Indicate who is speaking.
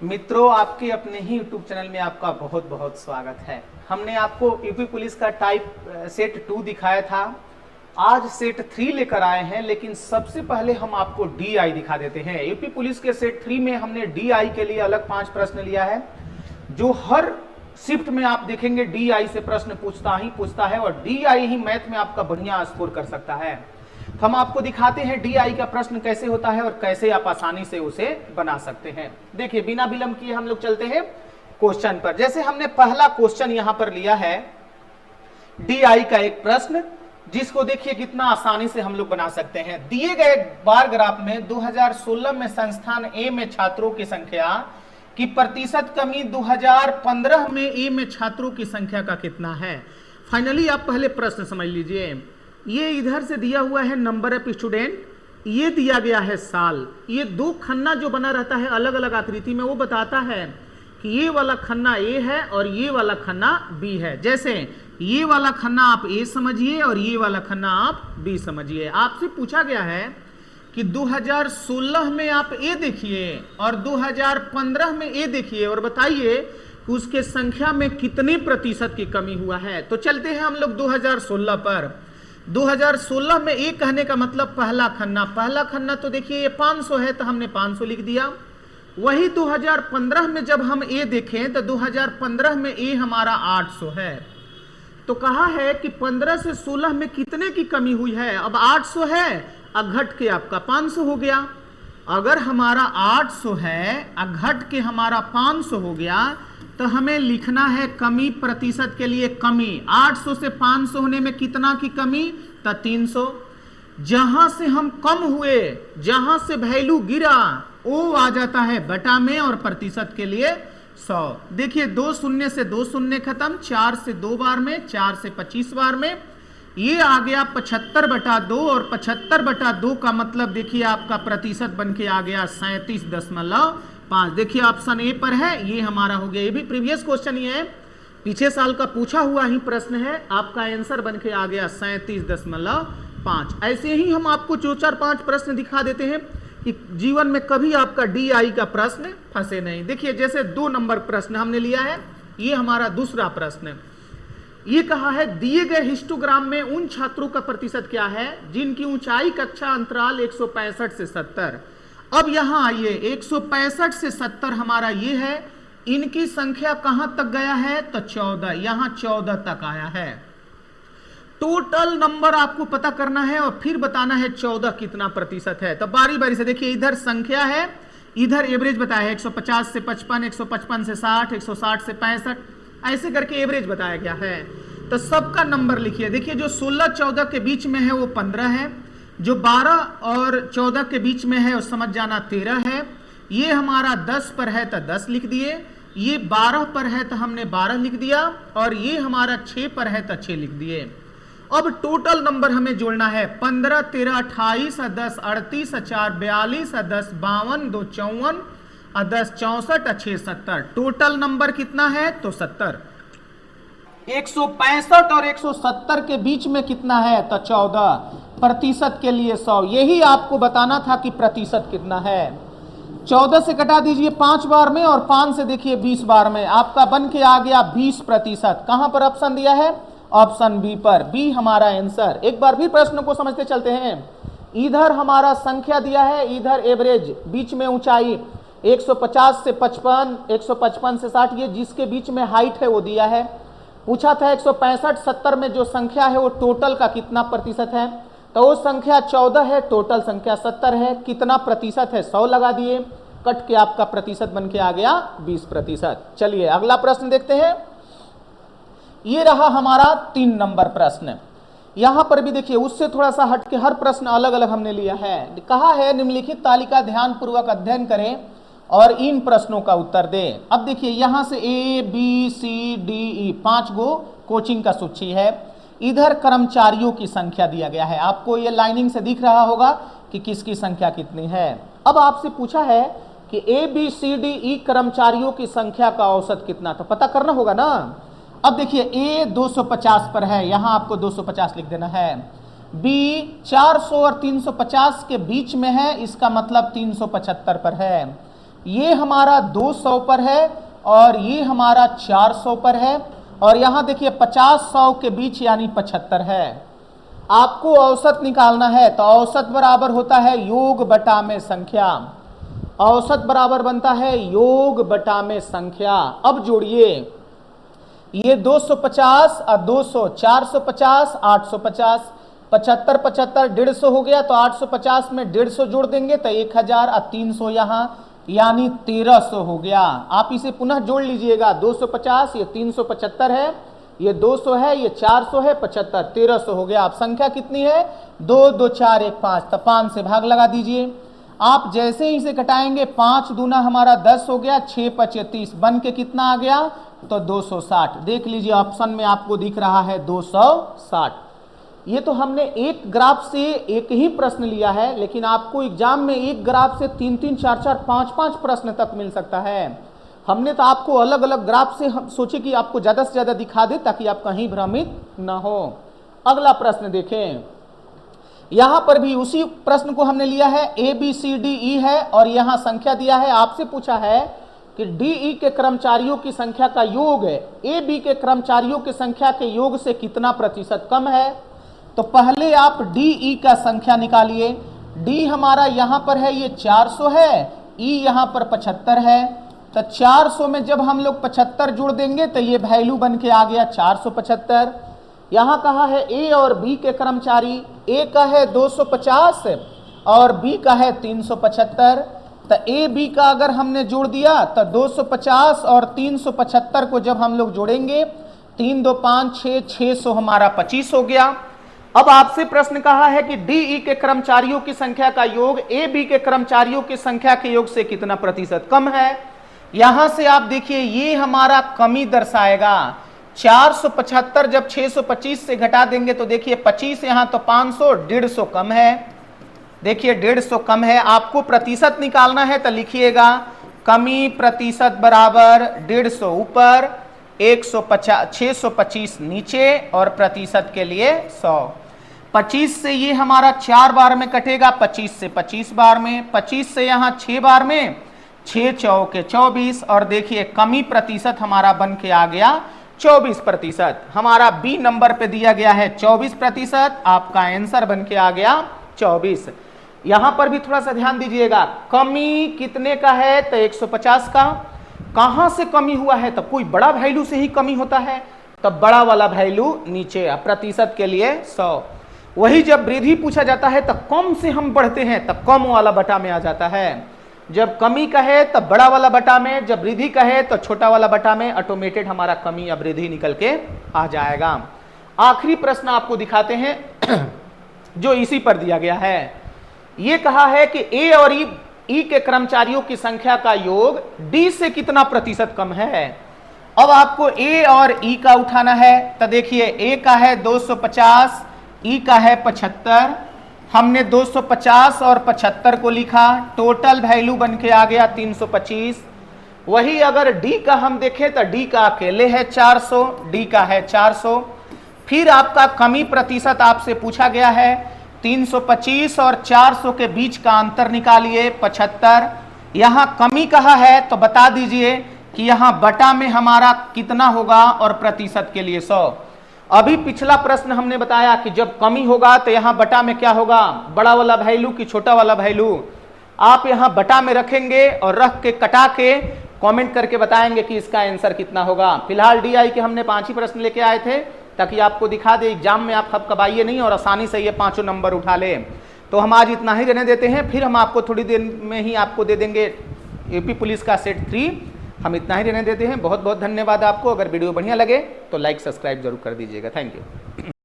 Speaker 1: मित्रों, आपके अपने ही यूट्यूब चैनल में आपका बहुत बहुत स्वागत है। हमने आपको यूपी पुलिस का टाइप सेट 2 दिखाया था। आज सेट 3 लेकर आए हैं, लेकिन सबसे पहले हम आपको डीआई दिखा देते हैं। यूपी पुलिस के सेट 3 में हमने डीआई के लिए अलग 5 प्रश्न लिया है, जो हर शिफ्ट में आप देखेंगे डीआई से प्रश्न पूछता है और डीआई ही मैथ में आपका बढ़िया स्कोर कर सकता है। तो हम आपको दिखाते हैं डीआई का प्रश्न कैसे होता है और कैसे आप आसानी से उसे बना सकते हैं। देखिए, बिना विलंब किए हम लोग चलते हैं क्वेश्चन पर। जैसे हमने पहला क्वेश्चन यहां पर लिया है डीआई का एक प्रश्न, जिसको देखिए कितना आसानी से हम लोग बना सकते हैं। दिए गए बार ग्राफ में 2016 में संस्थान ए में छात्रों की संख्या की प्रतिशत कमी 2015 में ए में छात्रों की संख्या का कितना है। फाइनली आप पहले प्रश्न समझ लीजिए। ये इधर से दिया हुआ है नंबर ऑफ स्टूडेंट, ये दिया गया है साल। ये दो खन्ना जो बना रहता है अलग अलग आकृति में, वो बताता है कि ये वाला खन्ना ए है और ये वाला खन्ना बी है। जैसे ये वाला खन्ना आप ए समझिए और ये वाला खन्ना आप बी समझिए। आपसे पूछा गया है कि 2016 में आप ए देखिए और 2015 में ए देखिए और बताइए कि उसके संख्या में कितने प्रतिशत की कमी हुआ है। तो चलते हैं हम लोग 2016 पर। 2016 में ए कहने का मतलब पहला खन्ना तो देखिए ये 500 है, तो हमने 500 लिख दिया। वही 2015 में जब हम ए देखें तो 2015 में ए हमारा 800 है। तो कहा है कि 15 से 16 में कितने की कमी हुई है। अब 800 है, घट के आपका 500 हो गया। अगर हमारा 800 है, घट के हमारा 500 हो गया, तो हमें लिखना है कमी प्रतिशत के लिए कमी। 800 से 500 होने में कितना की कमी, तो 300। जहां से हम कम हुए, जहां से वैल्यू गिरा, वो आ जाता है बटा में और प्रतिशत के लिए 100। देखिए 2 शून्य से 2 शून्य खत्म, 4 से 2 बार में, 4 से 25 बार में, ये आ गया 75/2 और 75/2 का मतलब देखिए आपका प्रतिशत बन के आ गया 37.5। देखिए ऑप्शन ए पर है, ये हमारा हो गया। ये भी प्रीवियस क्वेश्चन ही है, पीछे साल का पूछा हुआ ही प्रश्न है। आपका आंसर बन के आ गया 37.5। ऐसे ही हम आपको 4-5 प्रश्न दिखा देते हैं कि जीवन में कभी आपका डीआई का प्रश्न फंसे नहीं। देखिए जैसे 2 नंबर प्रश्न हमने लिया है, ये हमारा दूसरा प्रश्न। ये कहा है दिए गए हिस्टोग्राम में उन छात्रों का प्रतिशत क्या है जिनकी ऊंचाई कक्षा अंतराल 165 से 70। अब यहां आइए, 165 से 70 हमारा ये है। इनकी संख्या कहां तक गया है, तो 14। यहां 14 तक आया है। टोटल नंबर आपको पता करना है और फिर बताना है 14 कितना प्रतिशत है। तो बारी बारी से देखिए, इधर संख्या है, इधर एवरेज बताया है 150 से 55, 155 से 60, 160 से 65, ऐसे करके एवरेज बताया गया है। तो सबका नंबर लिखिए। देखिए जो 16-14 के बीच में है वो 15 है, जो 12 और 14 के बीच में है वो समझ जाना 13 है। ये हमारा 10 पर है तो 10 लिख दिए, ये 12 पर है तो हमने 12 लिख दिया, और ये हमारा 6 पर है तो 6 लिख दिए। अब टोटल नंबर हमें जोड़ना है 15, 13, 28, 10, 38, 4, 42, 10, 52, 2, 54, 10, 64, 6, 70। टोटल नंबर कितना है, तो 70। 165 और 170 के बीच में कितना है, तो 14। प्रतिशत के लिए 100। यही आपको बताना था कि प्रतिशत कितना है। 14 से घटा दीजिए 5 बार में और 5 से देखिए 20 बार में, आपका बन के आ गया 20%। कहां पर ऑप्शन दिया है, ऑप्शन बी पर। बी हमारा आंसर। एक बार भी प्रश्न को समझते चलते हैं। इधर हमारा संख्या दिया है, इधर एवरेज, बीच में ऊंचाई 150 से 55, 155 से 60, ये जिसके बीच में हाइट है वो दिया है। पूछा था 165-70 में जो संख्या है वो टोटल का कितना प्रतिशत है, तो वो संख्या 14 है, टोटल संख्या 70 है। कितना प्रतिशत है, 100 लगा दिए, कट के आपका प्रतिशत बन के आ गया 20%। चलिए अगला प्रश्न देखते हैं। ये रहा हमारा 3 नंबर प्रश्न। यहां पर भी देखिए उससे थोड़ा सा हट के हर प्रश्न अलग अलग हमने लिया है। कहा है निम्नलिखित तालिका ध्यान पूर्वक अध्ययन करें और इन प्रश्नों का उत्तर दें। अब देखिए यहां से A, B, C, D, E 5 go coaching का सूची है। इधर कर्मचारियों की संख्या दिया गया है, आपको ये लाइनिंग से दिख रहा होगा कि किसकी संख्या कितनी है। अब आपसे पूछा है कि A, B, C, D, E कर्मचारियों की संख्या का औसत कितना, तो पता करना होगा ना। अब देखिए A 250 पर है, यहां आपको 250 लिख देना है। B 400 और 350 के बीच में है, इसका मतलब 375 पर है। ये हमारा 200 पर है और ये हमारा 400 पर है, और यहां देखिए 50-100 के बीच यानी 75 है। आपको औसत निकालना है तो औसत बराबर होता है योग बटा में संख्या। औसत बराबर बनता है योग बटा में संख्या। अब जोड़िए, ये 250 और 200, 450, 850, 75 75 150 हो गया, तो 850 में 150 जोड़ देंगे तो 1000 और 300 यहाँ यानी 1300 हो गया। आप इसे पुनः जोड़ लीजिएगा, 250 ये 375 है, ये 200 है, ये 400 है, 75 1300 हो गया। आप संख्या कितनी है 2 2 4 1 5, तो 5 से भाग लगा दीजिए। आप जैसे ही इसे घटाएंगे 5 दूना हमारा 10 हो गया, 6 5 30 बन के कितना आ गया तो 260। देख लीजिए ऑप्शन में आपको दिख रहा है 260। ये तो हमने एक ग्राफ से एक ही प्रश्न लिया है, लेकिन आपको एग्जाम में एक ग्राफ से 3-3 4-4 5-5 प्रश्न तक मिल सकता है। हमने तो आपको अलग अलग ग्राफ से हम सोचे कि आपको ज्यादा से ज्यादा दिखा दे ताकि आप कहीं भ्रमित न हो। अगला प्रश्न देखें, यहां पर भी उसी प्रश्न को हमने लिया है, A B C D E है और यहां संख्या दिया है। आपसे पूछा है कि डी ई के कर्मचारियों की संख्या का योग है ए बी के कर्मचारियों की संख्या के योग से कितना प्रतिशत कम है। तो पहले आप डी ई का संख्या निकालिए। डी हमारा यहां पर है ये 400 है, ई यहां पर 75 है, तो 400 में जब हम लोग 75 जोड़ देंगे तो ये वैल्यू बन के आ गया 475। यहां कहा है ए और बी के कर्मचारी, ए का है 250 और बी का है 375, तो ए बी का अगर हमने जोड़ दिया तो 250 और 375 को जब हम लोग जोड़ेंगे 3 2 5 6 600 हमारा 25 हो गया। अब आपसे प्रश्न कहा है कि डी ई के कर्मचारियों की संख्या का योग ए बी के कर्मचारियों की संख्या के योग से कितना प्रतिशत कम है। यहां से आप देखिए ये हमारा कमी दर्शाएगा। 475 जब 625 से घटा देंगे तो देखिए 25 यहां तो 500, 150 कम है। देखिए 150 कम है। आपको प्रतिशत निकालना है तो लिखिएगा कमी प्रतिशत बराबर 150 ऊपर 625 नीचे और प्रतिशत के लिए 100। 25 से ये हमारा 4 बार में कटेगा, 25 से 25 बार में, 25 से यहां 6 बार में, 6 चौके 24 और देखिए कमी प्रतिशत हमारा बन के आ गया 24%। हमारा बी नंबर पे दिया गया है 24%, आपका आंसर बन के आ गया 24। यहां पर भी थोड़ा सा ध्यान दीजिएगा, कमी कितने का है तो 150 का। कहां से कमी हुआ है तब कोई बड़ा वैल्यू से ही कमी होता है, तब बड़ा वाला वैल्यू नीचे, प्रतिशत के लिए 100। वही जब वृद्धि पूछा जाता है तब कम से हम बढ़ते हैं तब कम वाला बटा में आ जाता है। जब कमी का है तब बड़ा वाला बटा में, जब वृद्धि का है तो छोटा वाला बटा में, ऑटोमेटेड हमारा कमी या वृद्धि निकल के आ जाएगा। आखिरी प्रश्न आपको दिखाते हैं जो इसी पर दिया गया है। यह कहा है कि ए और ई के कर्मचारियों की संख्या का योग डी से कितना प्रतिशत कम है। अब आपको ए और ई का उठाना है, तो देखिए ए का है 250, ई का है 75। हमने 250 और 75 को लिखा, टोटल वैल्यू बन के आ गया 325। वही अगर डी का हम देखें तो डी का अकेले है 400, डी का है 400। फिर आपका कमी प्रतिशत आपसे पूछा गया है, 325 और 400 के बीच का अंतर निकालिए 75। यहां कमी कहा है तो बता दीजिए कि यहां बटा में हमारा कितना होगा और प्रतिशत के लिए 100। अभी पिछला प्रश्न हमने बताया कि जब कमी होगा तो यहां बटा में क्या होगा, बड़ा वाला वैल्यू कि छोटा वाला वैल्यू। आप यहां बटा में रखेंगे और रख के कटा के कमेंट करके बताएंगे कि इसका आंसर कितना होगा। फिलहाल डीआई के हमने 5 ही प्रश्न लेके आए थे ताकि आपको दिखा दे एग्जाम में आप कबाइए नहीं और आसानी से ये 5 नंबर उठा ले। तो हम आज इतना ही रहने देते हैं, फिर हम आपको थोड़ी देर में ही आपको दे देंगे यूपी पुलिस का सेट 3। हम इतना ही रहने देते हैं। बहुत बहुत धन्यवाद आपको। अगर वीडियो बढ़िया लगे तो लाइक सब्सक्राइब जरूर कर दीजिएगा। Thank you.